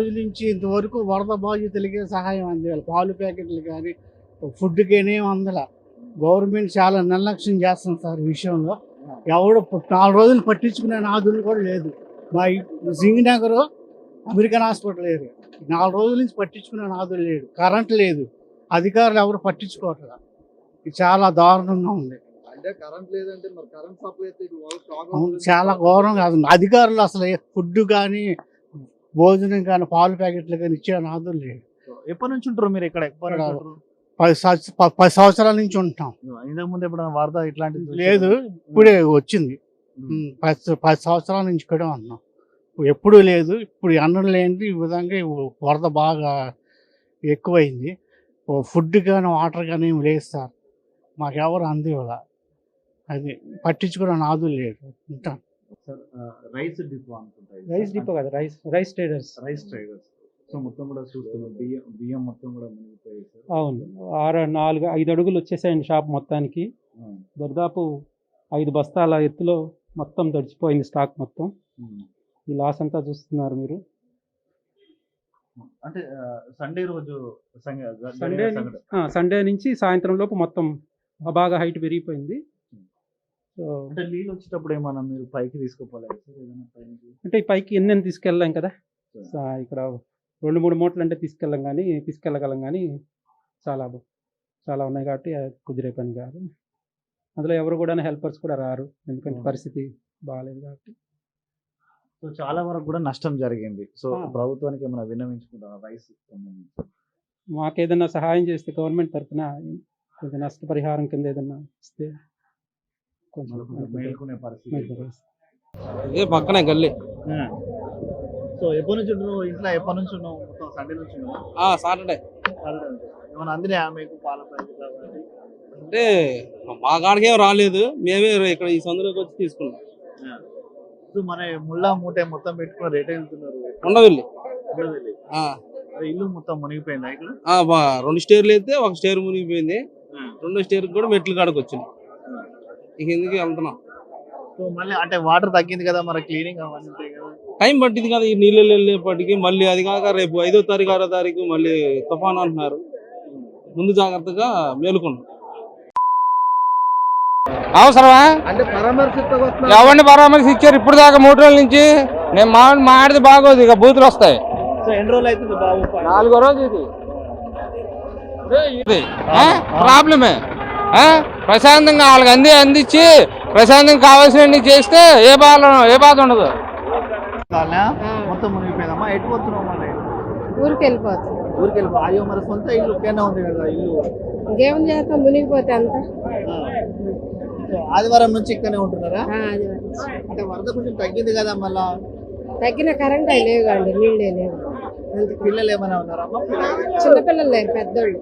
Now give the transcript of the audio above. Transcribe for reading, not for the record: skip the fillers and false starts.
రోజుల నుంచి ఇంతవరకు వరద బాధితులకి సహాయం అందేయాలి. పాలు ప్యాకెట్లు కానీ, ఫుడ్‌కేనేం అందల. గవర్నమెంట్ చాలా నిర్లక్ష్యం చేస్తుంది సార్ ఈ విషయంలో. ఎవడు 4 రోజులు పట్టించుకునే నాదులు కూడా లేదు. మా సింగనగర్ అమెరికన్ హాస్పిటల్ ఏరియా. 4 రోజుల నుంచి పట్టించుకునే నాదులు లేడు. కరెంట్ లేదు. అధికారులు ఎవరు పట్టించుకోవట్లేదు. ఇది చాలా దారుణంగా ఉంది. అంటే కరెంట్ లేదంటే మరి కరెంట్ సప్లై అయితే ఇది వాళ్ళు స్టాక్ అవును, చాలా ఘోరంగా ఉంది. అధికారులు అసలు ఫుడ్ కానీ, భోజనం కానీ, పాలు ప్యాకెట్లు కానీ ఇచ్చే నాదులు లేడు. ఎప్పటి నుంచి ఉంటారు మీరు ఇక్కడ? 10 సంవత్సరాల నుంచి ఉంటున్నాం. ఇంతకు ముందు ఎప్పుడైనా వరద ఇట్లాంటిది లేదు, ఇప్పుడే వచ్చింది. 10 సంవత్సరాల నుంచి ఇక్కడే ఉంటున్నాం. ఎప్పుడూ లేదు. ఇప్పుడు అన్నం లేనిది ఈ విధంగా ఈ వరద బాగా ఎక్కువైంది. ఫుడ్ కానీ, వాటర్ కానీ ఏమి లేదు సార్. మాకెవరు అందివ్వాల. అది పట్టించుకునే నాదులు లేడు. ఉంటాం. రైస్ డిపో అనుకుంటా. రైస్ డిపో కదా, rice traders. Rice traders. So మొత్తం కూడా చూస్తున్నాం, బియ్యం మొత్తం కూడా మునిగిపోయాయి సార్. అవును, 5 అడుగులు వచ్చేసాయండి షాప్ మొత్తానికి. దాదాపు 5 బస్తాల ఎత్తులో మొత్తం తడిచిపోయింది స్టాక్ మొత్తం. ఈ లాస్ అంతా చూస్తున్నారు మీరు. అంటే సండే రోజు సండే నుంచి సాయంత్రం లోపు మొత్తం బాగా హైట్ పెరిగిపోయింది. సో అంటే నీళ్ళు వచ్చేటప్పుడు ఏమన్నా మీరు పైకి తీసుకుపోలేదు సార్? ఏదైనా పైకి అంటే ఈ పైకి ఎన్నెన్ని తీసుకెళ్ళాం కదా. ఇక్కడ 2-3 మూటలు అంటే తీసుకెళ్ళగలం కానీ చాలా ఉన్నాయి కాబట్టి కుదిరే పని కాదు. అందులో ఎవరు కూడా హెల్పర్స్ కూడా రారు, ఎందుకంటే పరిస్థితి బాగాలేదు కాబట్టి. సో చాలా వరకు కూడా నష్టం జరిగింది. సో ప్రభుత్వానికి ఏమైనా విన్నవించుకుంటారా రైస్ సంబంధించి? మాకేదన్నా సహాయం చేస్తే గవర్నమెంట్ తరఫున కొంచెం నష్టపరిహారం కింద ఏదన్నా ఇస్తే కొంచెం మేలుకునే పరిస్థితి. ఇదే పక్కనే గల్లీ. సో ఎప్పటి నుంచి ఉన్నావు ఇంట్లో? ఎప్పటి నుంచి ఉన్నావు? మొత్తం సండే నుంచి ఉన్నావు? సాటర్డే. ఏమైనా అందినా మీకు పాల ప్యాకెట్ అంటే మా కాడికి ఏం రాలేదు, మేమే ఇక్కడ ఈ సందులోకి వచ్చి తీసుకున్నాం. సో మన ముళ్ళ మూట మొత్తం పెట్టుకున్న రేట్ వెళ్తున్నారు. ఉండవెళ్ళి ఇల్లు మొత్తం మునిగిపోయింది ఇక్కడ. 2 స్టేర్లు అయితే 1 స్టేర్ మునిగిపోయింది. 2వ స్టేర్ కూడా మెట్లు కాడకు వచ్చింది. ఇక ఎందుకు వెళ్తున్నాం. సో మళ్ళీ అంటే వాటర్ తగ్గింది కదా, మరి క్లీనింగ్ అవన్నీ ఉంటాయి కదా, టైం పట్టింది కదా ఈ నీళ్ళు వెళ్ళేపటికి. మళ్ళీ అది కాక రేపు 5వ తారీఖు 6వ తారీఖు మళ్ళీ తుఫాను అంటున్నారు. ముందు జాగ్రత్తగా మేలుకున్నాం. అవసరమా అంటే ఎవరిని పరామర్శ ఇచ్చారు ఇప్పుడు దాకా 3 రోజుల నుంచి? నేను మాడిది బాగోదు, ఇక బూతులు వస్తాయి. సో ఎన్ని రోజులు అవుతుంది బాబు? 4వ రోజు ఇది ప్రాబ్లమే. ప్రశాంతంగా వాళ్ళకి అందించి ప్రశాంతంగా కావాల్సినవి చేస్తే ఏ బాధ ఉండదు. మొత్తం మునిగిపోయిందమ్మా. ఎటు పోతున్నావు? మళ్ళీ ఊరికి వెళ్ళిపోతాం. ఊరికి వెళ్ళిపో. అయ్యో మరి సొంత ఇల్లు ఒకేనా ఉంది కదా ఇల్లు? ఇంకేం చేస్తాం, మునిగిపోతే అంతా. సో ఆదివారం నుంచి ఇక్కడనే ఉంటున్నారా? ఆదివారం అంటే వరద కొంచెం తగ్గింది కదా, మళ్ళా తగ్గిన కరెంట్ అవి లేవు అండి, నీళ్ళే లేవు. పిల్లలు ఏమైనా ఉన్నారమ్మా? చిన్నపిల్లలు లేరు, పెద్దోళ్ళు.